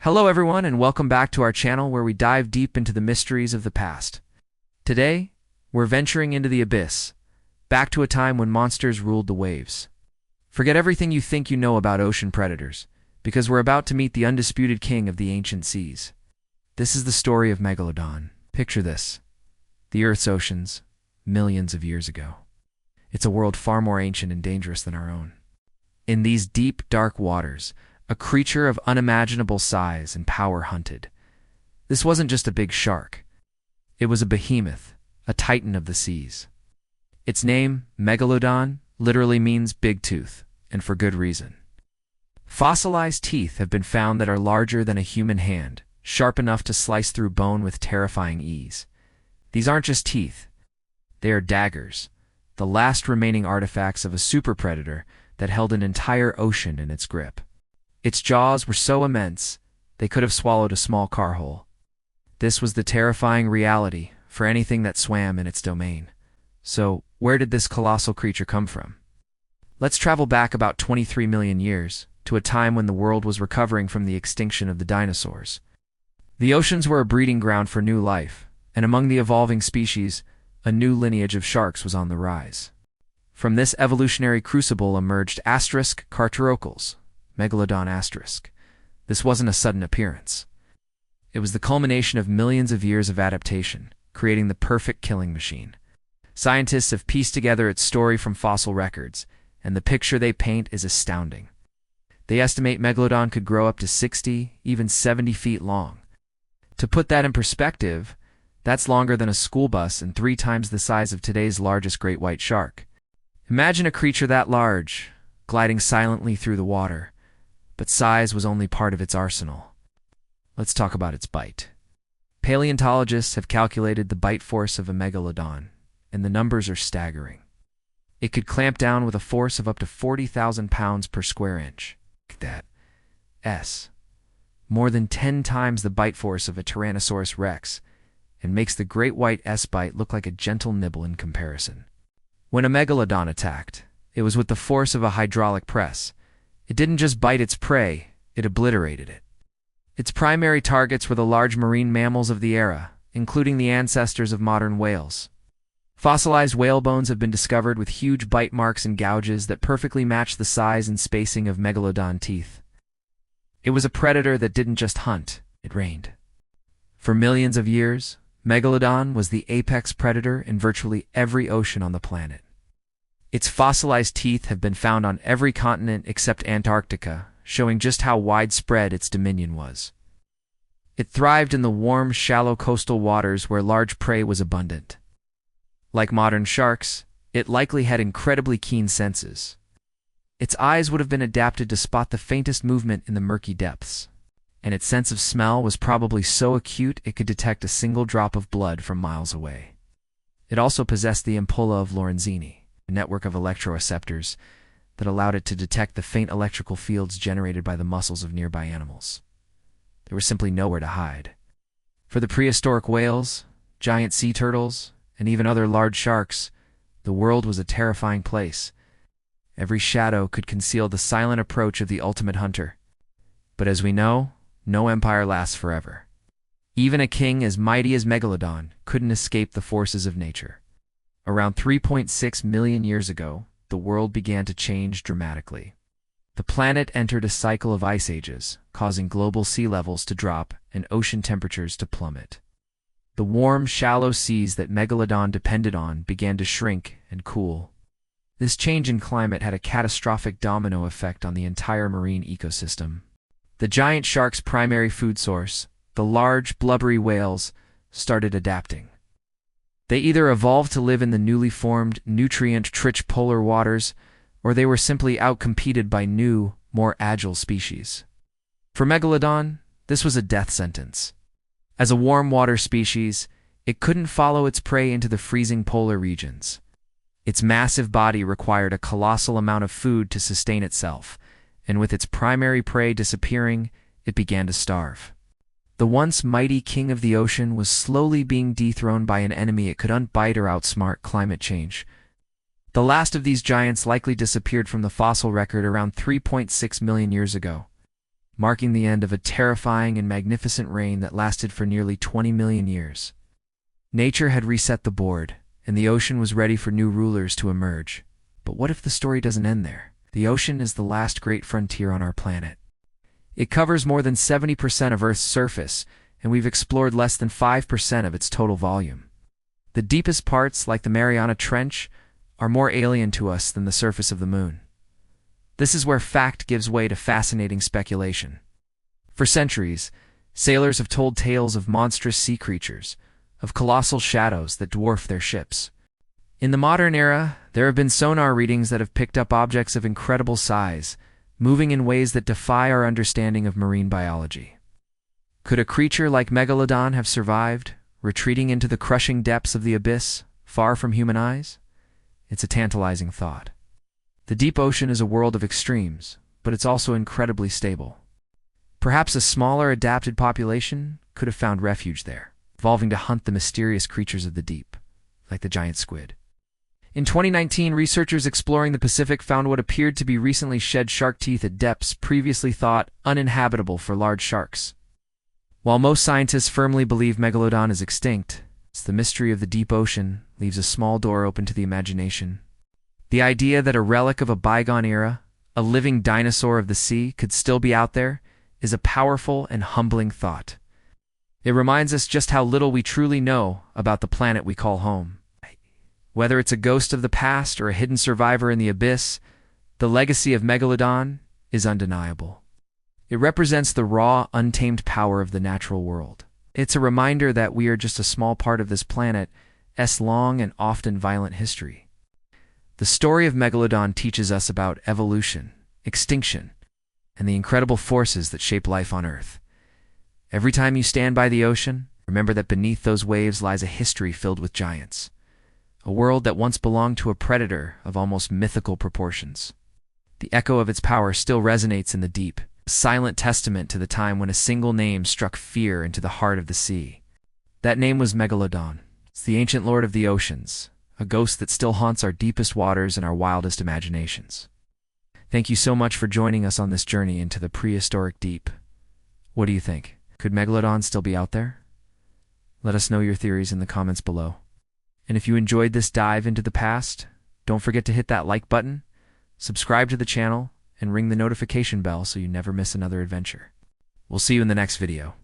Hello everyone and welcome back to our channel where we dive deep into the mysteries of the past. Today, we're venturing into the abyss, back to a time when monsters ruled the waves. Forget everything you think you know about ocean predators, because we're about to meet the undisputed king of the ancient seas. This is the story of Megalodon. Picture this: the Earth's oceans, millions of years ago. It's a world far more ancient and dangerous than our own. In these deep, dark waters, a creature of unimaginable size and power hunted. This wasn't just a big shark. It was a behemoth, a titan of the seas. Its name, Megalodon, literally means big tooth, and for good reason. Fossilized teeth have been found that are larger than a human hand, sharp enough to slice through bone with terrifying ease. These aren't just teeth. They are daggers, the last remaining artifacts of a super predator that held an entire ocean in its grip. Its jaws were so immense, they could have swallowed a small car hole. This was the terrifying reality for anything that swam in its domain. So, where did this colossal creature come from? Let's travel back about 23 million years, to a time when the world was recovering from the extinction of the dinosaurs. The oceans were a breeding ground for new life, and among the evolving species, a new lineage of sharks was on the rise. From this evolutionary crucible emerged carturocles, Megalodon asterisk. This wasn't a sudden appearance. It was the culmination of millions of years of adaptation, creating the perfect killing machine. Scientists have pieced together its story from fossil records, and the picture they paint is astounding. They estimate Megalodon could grow up to 60, even 70 feet long. To put that in perspective, that's longer than a school bus and 3 times the size of today's largest great white shark. Imagine a creature that large, gliding silently through the water. But size was only part of its arsenal. Let's talk about its bite. Paleontologists have calculated the bite force of a megalodon, and the numbers are staggering. It could clamp down with a force of up to 40,000 pounds per square inch. That's more than 10 times the bite force of a Tyrannosaurus rex, and makes the great white S-bite look like a gentle nibble in comparison. When a megalodon attacked, it was with the force of a hydraulic press. It didn't just bite its prey, it obliterated it. Its primary targets were the large marine mammals of the era, including the ancestors of modern whales. Fossilized whale bones have been discovered with huge bite marks and gouges that perfectly match the size and spacing of megalodon teeth. It was a predator that didn't just hunt, it reigned. For millions of years, Megalodon was the apex predator in virtually every ocean on the planet. Its fossilized teeth have been found on every continent except Antarctica, showing just how widespread its dominion was. It thrived in the warm, shallow coastal waters where large prey was abundant. Like modern sharks, it likely had incredibly keen senses. Its eyes would have been adapted to spot the faintest movement in the murky depths, and its sense of smell was probably so acute it could detect a single drop of blood from miles away. It also possessed the ampulla of Lorenzini, a network of electroreceptors that allowed it to detect the faint electrical fields generated by the muscles of nearby animals. There was simply nowhere to hide. For the prehistoric whales, giant sea turtles, and even other large sharks, the world was a terrifying place. Every shadow could conceal the silent approach of the ultimate hunter. But as we know, no empire lasts forever. Even a king as mighty as Megalodon couldn't escape the forces of nature. Around 3.6 million years ago, the world began to change dramatically. The planet entered a cycle of ice ages, causing global sea levels to drop and ocean temperatures to plummet. The warm, shallow seas that Megalodon depended on began to shrink and cool. This change in climate had a catastrophic domino effect on the entire marine ecosystem. The giant shark's primary food source, the large, blubbery whales, started adapting. They either evolved to live in the newly formed, nutrient-rich polar waters, or they were simply outcompeted by new, more agile species. For Megalodon, this was a death sentence. As a warm water species, it couldn't follow its prey into the freezing polar regions. Its massive body required a colossal amount of food to sustain itself, and with its primary prey disappearing, it began to starve. The once mighty king of the ocean was slowly being dethroned by an enemy it could outbite or outsmart: climate change. The last of these giants likely disappeared from the fossil record around 3.6 million years ago. marking the end of a terrifying and magnificent reign that lasted for nearly 20 million years. Nature had reset the board, and the ocean was ready for new rulers to emerge. But what if the story doesn't end there? The ocean is the last great frontier on our planet. It covers more than 70% of Earth's surface, and we've explored less than 5% of its total volume. The deepest parts, like the Mariana Trench, are more alien to us than the surface of the moon. This is where fact gives way to fascinating speculation. For centuries, sailors have told tales of monstrous sea creatures, of colossal shadows that dwarf their ships. In the modern era, there have been sonar readings that have picked up objects of incredible size, moving in ways that defy our understanding of marine biology. Could a creature like Megalodon have survived, retreating into the crushing depths of the abyss, far from human eyes? It's a tantalizing thought. The deep ocean is a world of extremes, but it's also incredibly stable. Perhaps a smaller, adapted population could have found refuge there, evolving to hunt the mysterious creatures of the deep, like the giant squid. In 2019, researchers exploring the Pacific found what appeared to be recently shed shark teeth at depths previously thought uninhabitable for large sharks. While most scientists firmly believe Megalodon is extinct, the mystery of the deep ocean leaves a small door open to the imagination. The idea that a relic of a bygone era, a living dinosaur of the sea, could still be out there is a powerful and humbling thought. It reminds us just how little we truly know about the planet we call home. Whether it's a ghost of the past or a hidden survivor in the abyss, the legacy of Megalodon is undeniable. It represents the raw, untamed power of the natural world. It's a reminder that we are just a small part of this planet's long and often violent history. The story of Megalodon teaches us about evolution, extinction, and the incredible forces that shape life on Earth. Every time you stand by the ocean, remember that beneath those waves lies a history filled with giants. A world that once belonged to a predator of almost mythical proportions. The echo of its power still resonates in the deep, a silent testament to the time when a single name struck fear into the heart of the sea. That name was Megalodon. It's the ancient lord of the oceans, a ghost that still haunts our deepest waters and our wildest imaginations. Thank you so much for joining us on this journey into the prehistoric deep. What do you think? Could Megalodon still be out there? Let us know your theories in the comments below. And if you enjoyed this dive into the past, don't forget to hit that like button, subscribe to the channel, and ring the notification bell so you never miss another adventure. We'll see you in the next video.